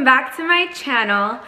back to my channel.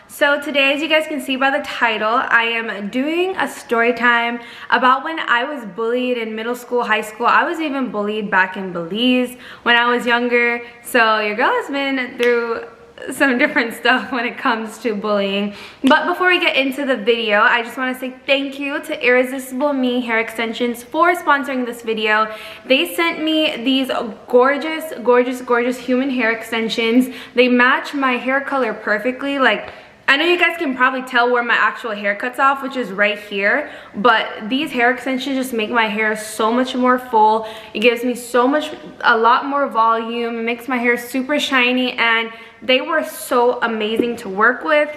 So today, as you guys can see by the title, I am doing a story time about when I was bullied in middle school, high school. I was even bullied back in Belize when I was younger. So your girl has been through some different stuff when it comes to bullying. But before we get into the video, I just want to say thank you to Irresistible Me Hair Extensions for sponsoring this video. They sent me these gorgeous, gorgeous, gorgeous human hair extensions. They match my hair color perfectly. Like, I know you guys can probably tell where my actual hair cuts off, which is right here, but these hair extensions just make my hair so much more full. It gives me a lot more volume. It makes my hair super shiny, and they were so amazing to work with.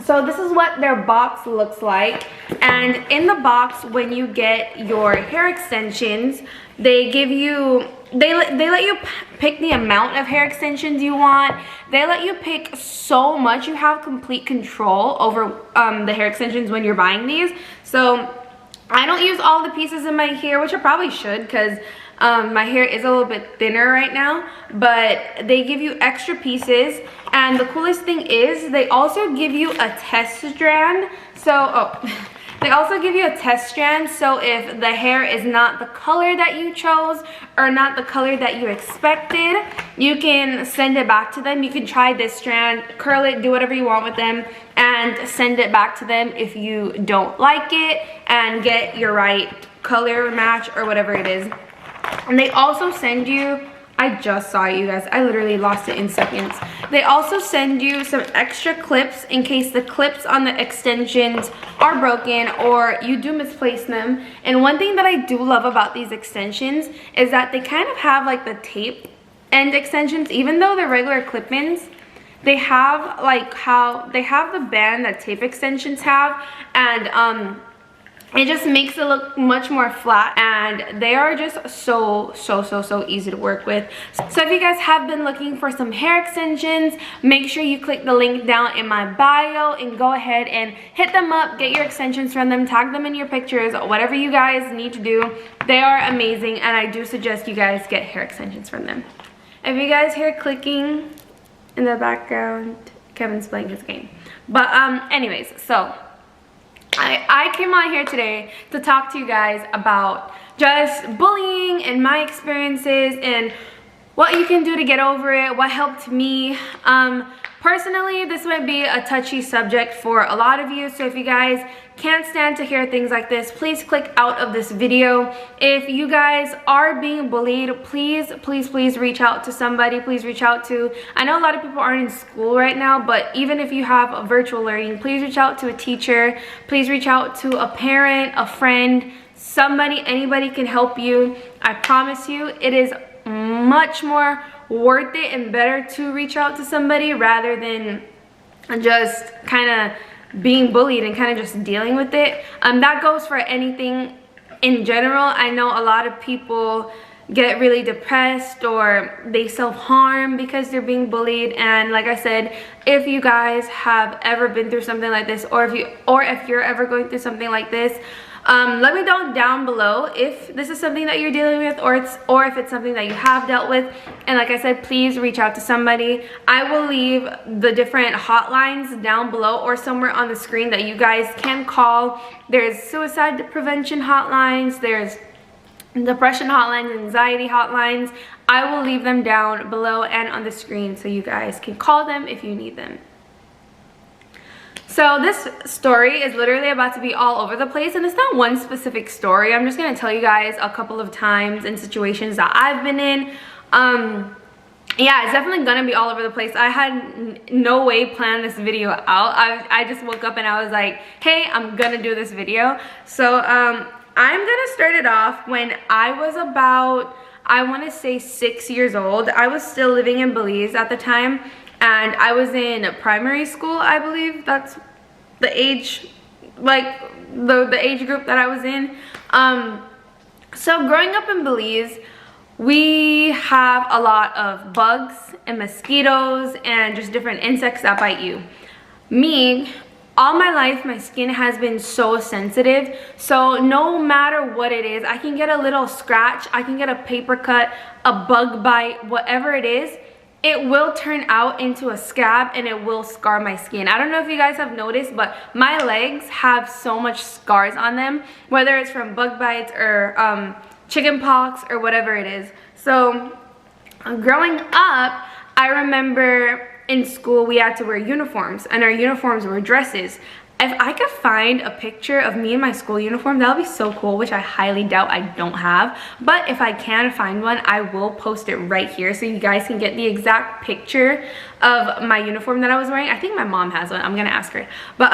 So this is what their box looks like, and in the box, when you get your hair extensions, they give you, they let you pick the amount of hair extensions you want. They let you pick so much. You have complete control over the hair extensions when you're buying these. So I don't use all the pieces in my hair, which I probably should, because my hair is a little bit thinner right now, but they give you extra pieces. And the coolest thing is they also give you a test strand. They also give you a test strand, so if the hair is not the color that you chose or not the color that you expected, you can send it back to them. You can try this strand, curl it, do whatever you want with them, and send it back to them if you don't like it, and get your right color match or whatever it is. And they also send you, I just saw it, you guys, I literally lost it in seconds. They also send you some extra clips in case the clips on the extensions are broken or you do misplace them. And one thing that I do love about these extensions is that they kind of have like the tape end extensions. Even though they're regular clip-ins, they have like how they have the band that tape extensions have, and it just makes it look much more flat, and they are just so easy to work with. So if you guys have been looking for some hair extensions, make sure you click the link down in my bio and go ahead and hit them up, get your extensions from them, tag them in your pictures, whatever you guys need to do. They are amazing, and I do suggest you guys get hair extensions from them. If you guys hear clicking in the background, Kevin's playing his game. But anyways, so I came on here today to talk to you guys about just bullying and my experiences and what you can do to get over it, what helped me. Personally, this might be a touchy subject for a lot of you, so if you guys can't stand to hear things like this, please click out of this video. If you guys are being bullied, please reach out to somebody. Please reach out to, I know a lot of people aren't in school right now, but even if you have a virtual learning, please reach out to a teacher. Please reach out to a parent, a friend, somebody, anybody can help you. I promise you, it is much more worth it and better to reach out to somebody rather than just kind of being bullied and kind of just dealing with it. That goes for anything in general. I know a lot of people get really depressed or they self-harm because they're being bullied, and like I said, if you guys have ever been through something like this, or if you're ever going through something like this, let me know down below if this is something that you're dealing with, or if it's something that you have dealt with. And like I said, please reach out to somebody. I will leave the different hotlines down below or somewhere on the screen that you guys can call. There's suicide prevention hotlines, there's depression hotlines, anxiety hotlines. I will leave them down below and on the screen so you guys can call them if you need them. So this story is literally about to be all over the place, and it's not one specific story. I'm just going to tell you guys a couple of times and situations that I've been in. Yeah, it's definitely going to be all over the place. I had no way planned this video out. I just woke up and I was like, hey, I'm going to do this video. So I'm going to start it off when I was about, I want to say 6 years old. I was still living in Belize at the time, and I was in primary school, I believe. That's the age, like the age group that I was in. So growing up in Belize, we have a lot of bugs and mosquitoes and just different insects that bite you. Me, all my life, my skin has been so sensitive, so no matter what it is, I can get a little scratch, I can get a paper cut, a bug bite, whatever it is, it will turn out into a scab and it will scar my skin. I don't know if you guys have noticed, but my legs have so much scars on them, whether it's from bug bites or chicken pox or whatever it is. So growing up, I remember in school we had to wear uniforms, and our uniforms were dresses. If I could find a picture of me in my school uniform, that would be so cool, which I highly doubt I don't have. But if I can find one, I will post it right here so you guys can get the exact picture of my uniform that I was wearing. I think my mom has one. I'm gonna ask her. But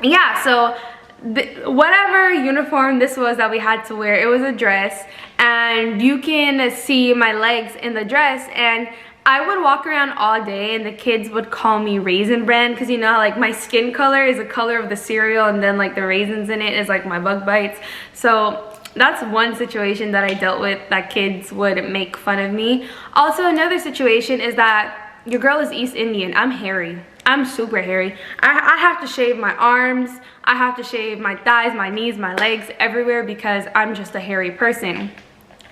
yeah, so whatever uniform this was that we had to wear, it was a dress, and you can see my legs in the dress, and I would walk around all day and the kids would call me Raisin Bran, because you know how like my skin color is the color of the cereal, and then like the raisins in it is like my bug bites. So that's one situation that I dealt with that kids would make fun of me. Also, another situation is that your girl is East Indian. I'm hairy. I'm super hairy. I have to shave my arms, I have to shave my thighs, my knees, my legs, everywhere, because I'm just a hairy person.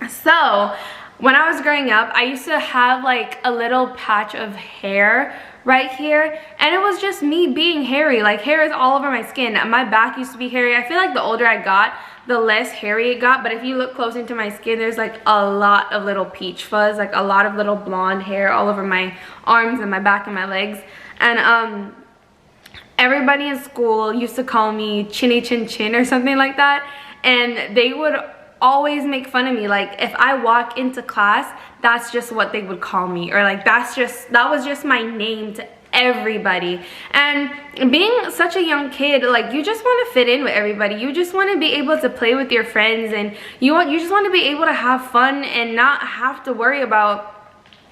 So when I was growing up, I used to have like a little patch of hair right here, and it was just me being hairy. Like, hair is all over my skin. My back used to be hairy. I feel like the older I got, the less hairy it got, but if you look close into my skin, there's like a lot of little peach fuzz, like a lot of little blonde hair all over my arms and my back and my legs. And everybody in school used to call me Chinny Chin Chin or something like that, and they would always make fun of me. Like, if I walk into class, that's just what they would call me, or like that was just my name to everybody. And being such a young kid, like, you just want to fit in with everybody. You just want to be able to play with your friends, and you just want to be able to have fun and not have to worry about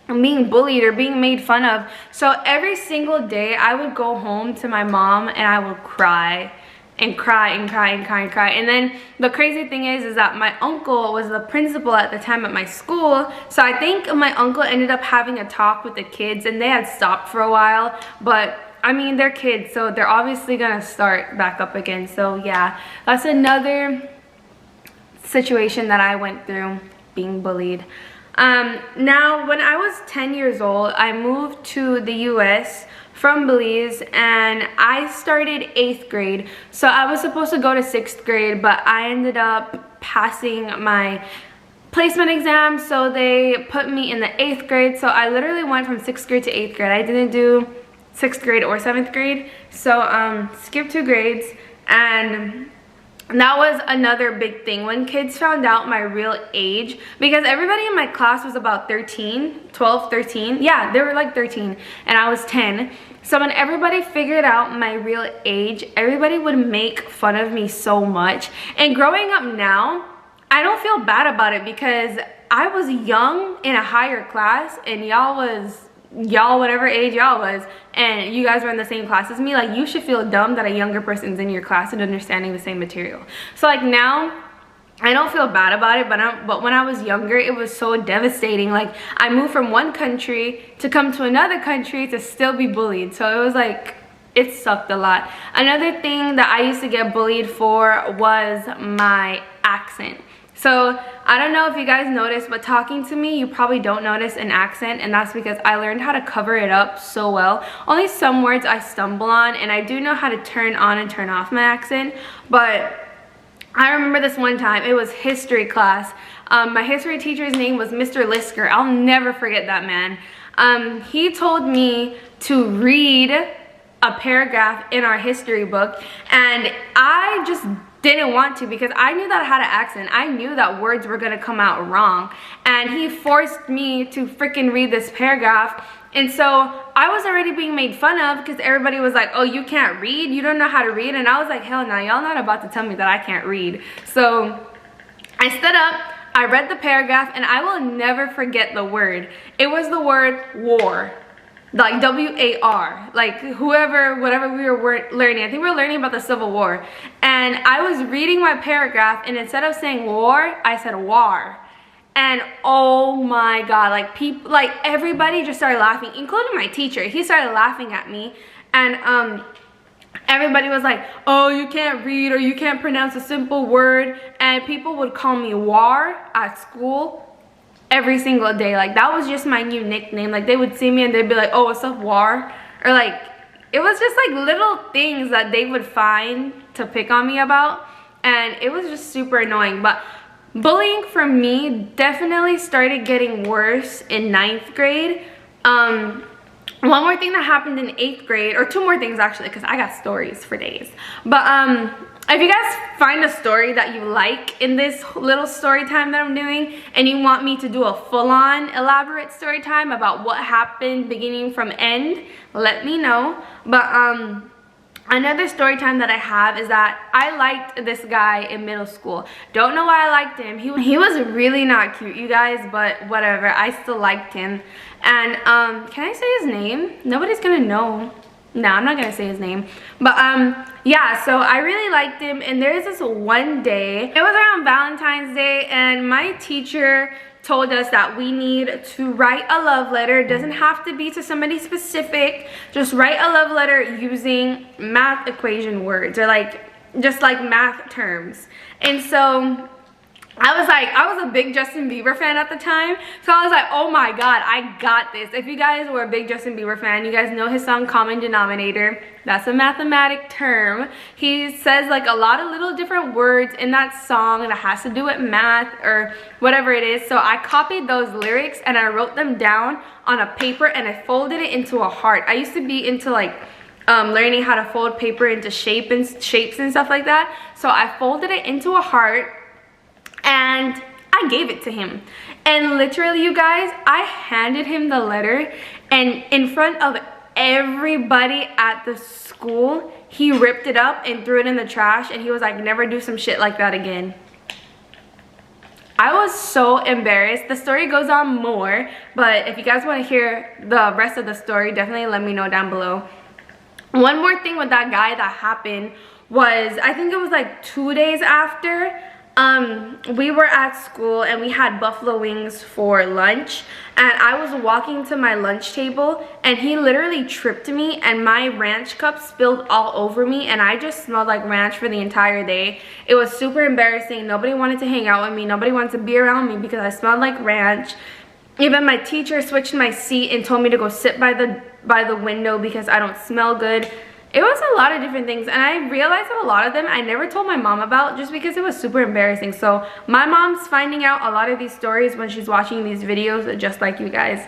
being bullied or being made fun of. So every single day I would go home to my mom and I would cry and cry and cry and cry and cry. And then the crazy thing is that my uncle was the principal at the time at my school, so I think my uncle ended up having a talk with the kids, and they had stopped for a while, but I mean, they're kids, so they're obviously gonna start back up again. So yeah, that's another situation that I went through, being bullied. Now, when I was 10 years old, I moved to the US from Belize, and I started 8th grade. So I was supposed to go to 6th grade, but I ended up passing my placement exam, so they put me in the 8th grade. So I literally went from 6th grade to 8th grade. I didn't do 6th grade or 7th grade, so skipped 2 grades. And that was another big thing when kids found out my real age, because everybody in my class was about 12, 13. Yeah, they were like 13 and I was 10. So when everybody figured out my real age, everybody would make fun of me so much. And growing up now, I don't feel bad about it, because I was young in a higher class and y'all whatever age y'all was, and you guys were in the same class as me. Like, you should feel dumb that a younger person's in your class and understanding the same material. So like, now I don't feel bad about it, but when I was younger, it was so devastating. Like, I moved from one country to come to another country to still be bullied. So it was like, it sucked a lot. Another thing that I used to get bullied for was my accent. So I don't know if you guys noticed, but talking to me, you probably don't notice an accent, and that's because I learned how to cover it up so well. Only some words I stumble on, and I do know how to turn on and turn off my accent. But I remember this one time, it was history class. My history teacher's name was Mr. Lisker. I'll never forget that man. He told me to read a paragraph in our history book, and I just didn't want to, because I knew that I had an accent. I knew that words were gonna come out wrong, and he forced me to freaking read this paragraph. And so I was already being made fun of, because everybody was like, oh, you can't read, you don't know how to read. And I was like, hell no, y'all not about to tell me that I can't read. So I stood up, I read the paragraph, and I will never forget the word. It was the word war. Like W-A-R, like whatever we were learning. I think we were learning about the Civil War. And I was reading my paragraph, and instead of saying war, I said war. And oh my god, like people, like everybody just started laughing, including my teacher. He started laughing at me, and everybody was like, oh, you can't read or you can't pronounce a simple word. And people would call me War at school every single day. Like that was just my new nickname. Like they would see me and they'd be like, oh, what's up, War? Or like, it was just like little things that they would find to pick on me about, and it was just super annoying. But bullying for me definitely started getting worse in 9th grade. One more thing that happened in 8th grade, or 2 more things actually, because I got stories for days. But if you guys find a story that you like in this little story time that I'm doing, and you want me to do a full-on elaborate story time about what happened beginning from end, let me know. But another story time that I have is that I liked this guy in middle school. Don't know why I liked him. He was really not cute, you guys, but whatever. I still liked him. And can I say his name? Nobody's gonna know. No, I'm not gonna say his name. But yeah, so I really liked him, and there's this one day, it was around Valentine's Day, and my teacher told us that we need to write a love letter. It doesn't have to be to somebody specific. Just write a love letter using math equation words, or like just like math terms. And so I was a big Justin Bieber fan at the time, so I was like, oh my god, I got this. If you guys were a big Justin Bieber fan, you guys know his song Common Denominator. That's a mathematic term. He says like a lot of little different words in that song that has to do with math or whatever it is. So I copied those lyrics and I wrote them down on a paper and I folded it into a heart. I used to be into like learning how to fold paper into shapes and stuff like that. So I folded it into a heart and I gave it to him. And literally, you guys, I handed him the letter, and in front of everybody at the school, he ripped it up and threw it in the trash, and he was like, never do some shit like that again. I was so embarrassed. The story goes on more, but if you guys want to hear the rest of the story, definitely let me know down below. One more thing with that guy that happened was, I think it was like 2 days after, we were at school and we had buffalo wings for lunch, and I was walking to my lunch table and he literally tripped me and my ranch cup spilled all over me, and I just smelled like ranch for the entire day. It was super embarrassing. Nobody wanted to hang out with me. Nobody wanted to be around me because I smelled like ranch. Even my teacher switched my seat and told me to go sit by the window because I don't smell good. It was a lot of different things, and I realized that a lot of them I never told my mom about just because it was super embarrassing. So my mom's finding out a lot of these stories when she's watching these videos, just like you guys.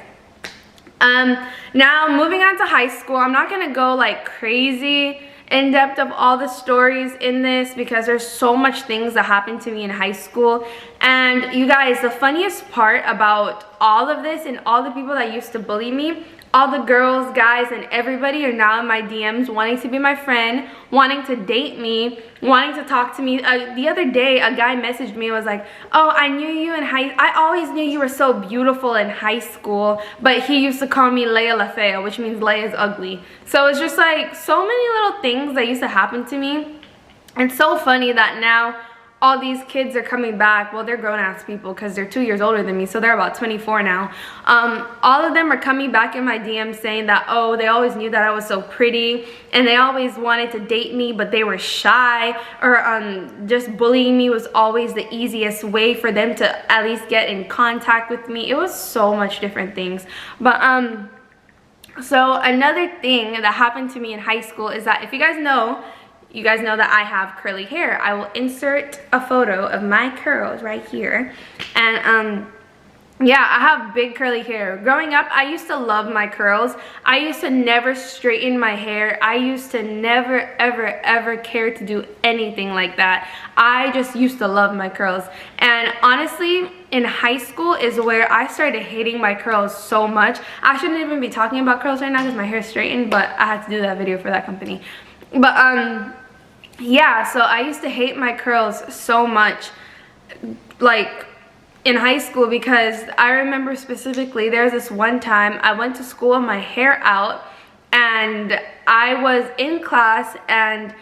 Now moving on to high school, I'm not gonna go like crazy in depth of all the stories in this because there's so much things that happened to me in high school. And you guys, the funniest part about all of this and all the people that used to bully me, all the girls, guys, and everybody are now in my DMs wanting to be my friend, wanting to date me, wanting to talk to me. The other day, a guy messaged me and was like, oh, I always knew you were so beautiful in high school, but he used to call me Lea La Fea, which means Lea is ugly. So it's just like so many little things that used to happen to me. It's so funny that now all these kids are coming back. Well, they're grown-ass people because they're 2 years older than me, so they're about 24 now. All of them are coming back in my DMs saying that, oh, they always knew that I was so pretty and they always wanted to date me, but they were shy, or just bullying me was always the easiest way for them to at least get in contact with me. It was so much different things. But so another thing that happened to me in high school is that, if you guys know that I have curly hair. I will insert a photo of my curls right here. And yeah, I have big curly hair. Growing up, I used to love my curls. I used to never straighten my hair. I used to never, ever, ever care to do anything like that. I just used to love my curls. And honestly, in high school is where I started hating my curls so much. I shouldn't even be talking about curls right now because my hair is straightened, but I had to do that video for that company. But yeah, so I used to hate my curls so much, like in high school, because I remember specifically there was this one time I went to school with my hair out, and I was in class and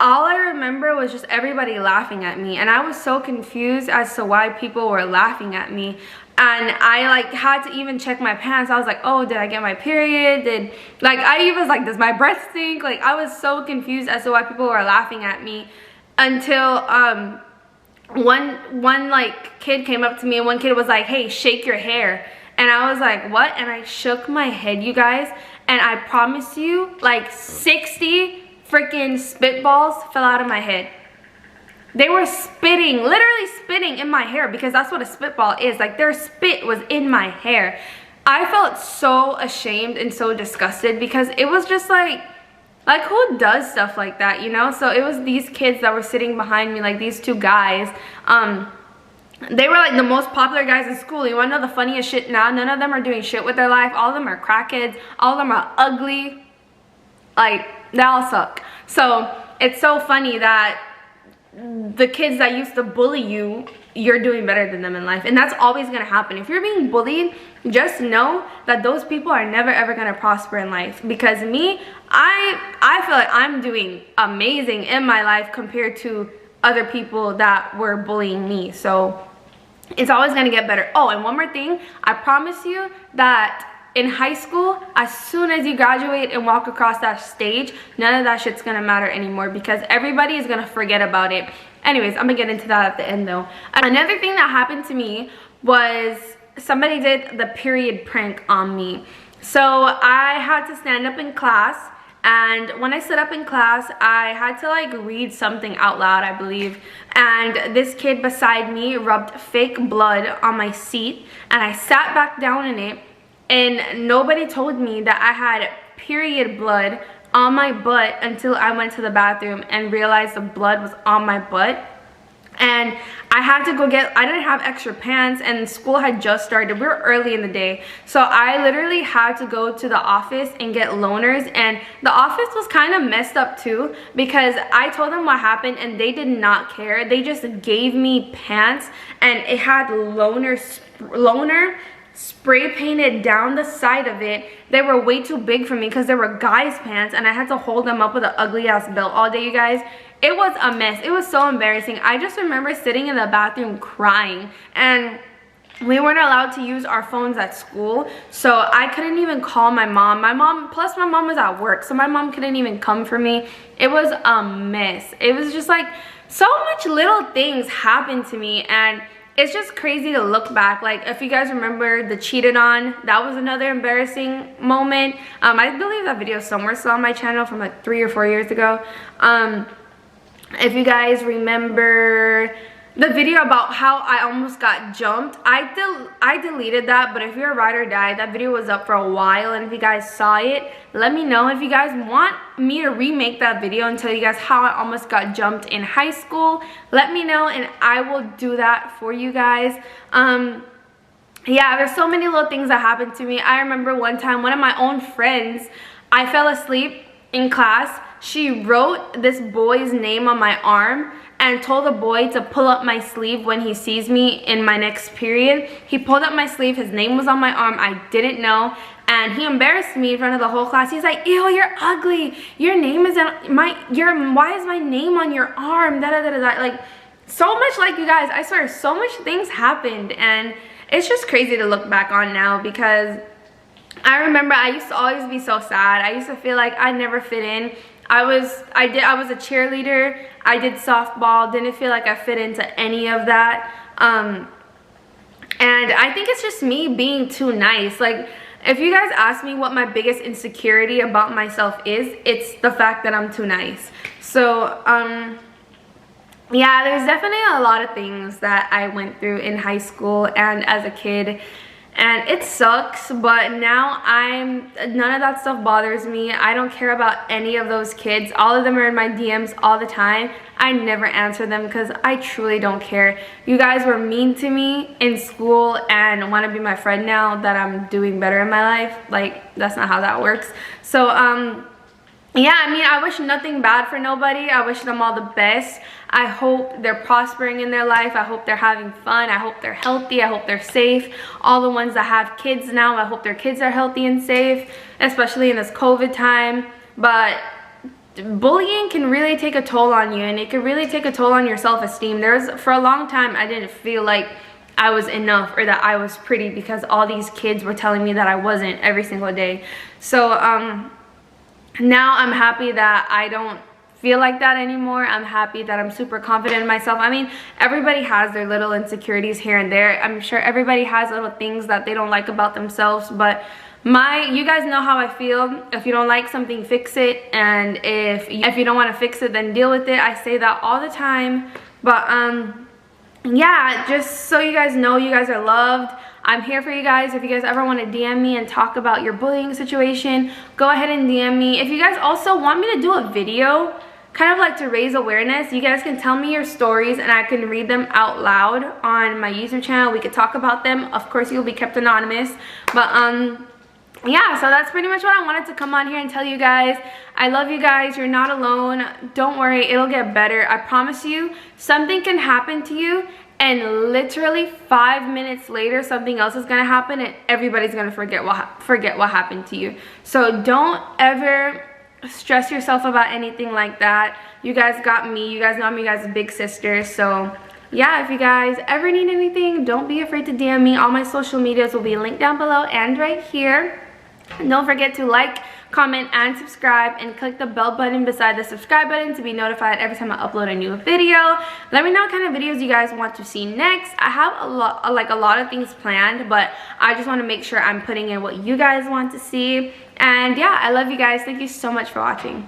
all I remember was just everybody laughing at me, and I was so confused as to why people were laughing at me. And I like had to even check my pants. I was like, oh, did I get my period? I even was like, does my breath stink? Like, I was so confused as to why people were laughing at me, until one like kid came up to me, and one kid was like, hey, shake your hair. And I was like, what? And I shook my head, you guys, and I promise you, like 60 freaking spitballs fell out of my head. They were spitting, literally spitting in my hair, because that's what a spitball is. Like, their spit was in my hair. I felt so ashamed and so disgusted, because it was just like who does stuff like that, you know? So it was these kids that were sitting behind me, like these two guys. They were like the most popular guys in school. You wanna know the funniest shit now? None of them are doing shit with their life. All of them are crackheads. All of them are ugly. Like, they all suck. So it's so funny that the kids that used to bully you, you're doing better than them in life. And that's always gonna happen. If you're being bullied, just know that those people are never ever gonna prosper in life. Because me, I feel like I'm doing amazing in my life compared to other people that were bullying me. So it's always gonna get better. Oh, and one more thing, I promise you that in high school, as soon as you graduate and walk across that stage, none of that shit's gonna matter anymore, because everybody is gonna forget about it. Anyways, I'm gonna get into that at the end though. Another thing that happened to me was somebody did the period prank on me. So I had to stand up in class, and when I stood up in class, I had to like read something out loud, I believe. And this kid beside me rubbed fake blood on my seat, and I sat back down in it. And nobody told me that I had period blood on my butt until I went to the bathroom and realized the blood was on my butt. And I had to go I didn't have extra pants, and school had just started. We were early in the day. So I literally had to go to the office and get loaners. And the office was kind of messed up too, because I told them what happened and they did not care. They just gave me pants, and it had loaner spray painted down the side of it. They were way too big for me because they were guys' pants, and I had to hold them up with an ugly ass belt all day, you guys. It was a mess. It was so embarrassing. I just remember sitting in the bathroom crying, and we weren't allowed to use our phones at school, so I couldn't even call my mom. Plus my mom was at work, so my mom couldn't even come for me. It was a mess. It was just like so much little things happened to me, and it's just crazy to look back. Like, if you guys remember the cheated on, that was another embarrassing moment. I believe that video is somewhere still on my channel from like 3 or 4 years ago. If you guys remember the video about how I almost got jumped, I deleted that, but if you're a ride or die, that video was up for a while, and if you guys saw it, let me know. If you guys want me to remake that video and tell you guys how I almost got jumped in high school, let me know and I will do that for you guys. Yeah, there's so many little things that happened to me. I remember one time, one of my own friends, I fell asleep in class. She wrote this boy's name on my arm and told the boy to pull up my sleeve when he sees me in my next period. He pulled up my sleeve, his name was on my arm, I didn't know, and he embarrassed me in front of the whole class. He's like, ew, you're ugly, your name is on why is my name on your arm, da da da da. Like, so much, like, you guys, I swear, so much things happened, and it's just crazy to look back on now, because I remember I used to always be so sad. I used to feel like I never fit in. I was a cheerleader, I did softball, didn't feel like I fit into any of that. And I think it's just me being too nice. Like, if you guys ask me what my biggest insecurity about myself is, it's the fact that I'm too nice. So, yeah, there's definitely a lot of things that I went through in high school and as a kid. And it sucks, but now none of that stuff bothers me. I don't care about any of those kids. All of them are in my DMs all the time. I never answer them because I truly don't care. You guys were mean to me in school and want to be my friend now that I'm doing better in my life. Like, that's not how that works. So, yeah, I mean, I wish nothing bad for nobody. I wish them all the best. I hope they're prospering in their life. I hope they're having fun. I hope they're healthy. I hope they're safe. All the ones that have kids now, I hope their kids are healthy and safe, especially in this COVID time. But bullying can really take a toll on you, and it can really take a toll on your self-esteem. For a long time, I didn't feel like I was enough or that I was pretty because all these kids were telling me that I wasn't every single day. So now I'm happy that I don't feel like that anymore. I'm happy that I'm super confident in myself. I mean, everybody has their little insecurities here and there. I'm sure everybody has little things that they don't like about themselves, but you guys know how I feel. If you don't like something, fix it, and if you don't want to fix it, then deal with it. I say that all the time. But yeah, just so you guys know, you guys are loved. I'm here for you guys. If you guys ever want to DM me and talk about your bullying situation, go ahead and DM me. If you guys also want me to do a video, kind of like to raise awareness, you guys can tell me your stories and I can read them out loud on my YouTube channel. We could talk about them. Of course, you'll be kept anonymous. But yeah, so that's pretty much what I wanted to come on here and tell you guys. I love you guys. You're not alone. Don't worry, it'll get better. I promise you, something can happen to you and literally 5 minutes later something else is gonna happen and everybody's gonna forget what happened to you. So don't ever stress yourself about anything like that. You guys got me. You guys know I'm you guys' big sister. So yeah, if you guys ever need anything, don't be afraid to DM me. All my social medias will be linked down below and right here. And don't forget to like, comment, and subscribe, and click the bell button beside the subscribe button to be notified every time I upload a new video. Let me know what kind of videos you guys want to see next. I have a lot of things planned, but I just want to make sure I'm putting in what you guys want to see. And yeah, I love you guys. Thank you so much for watching.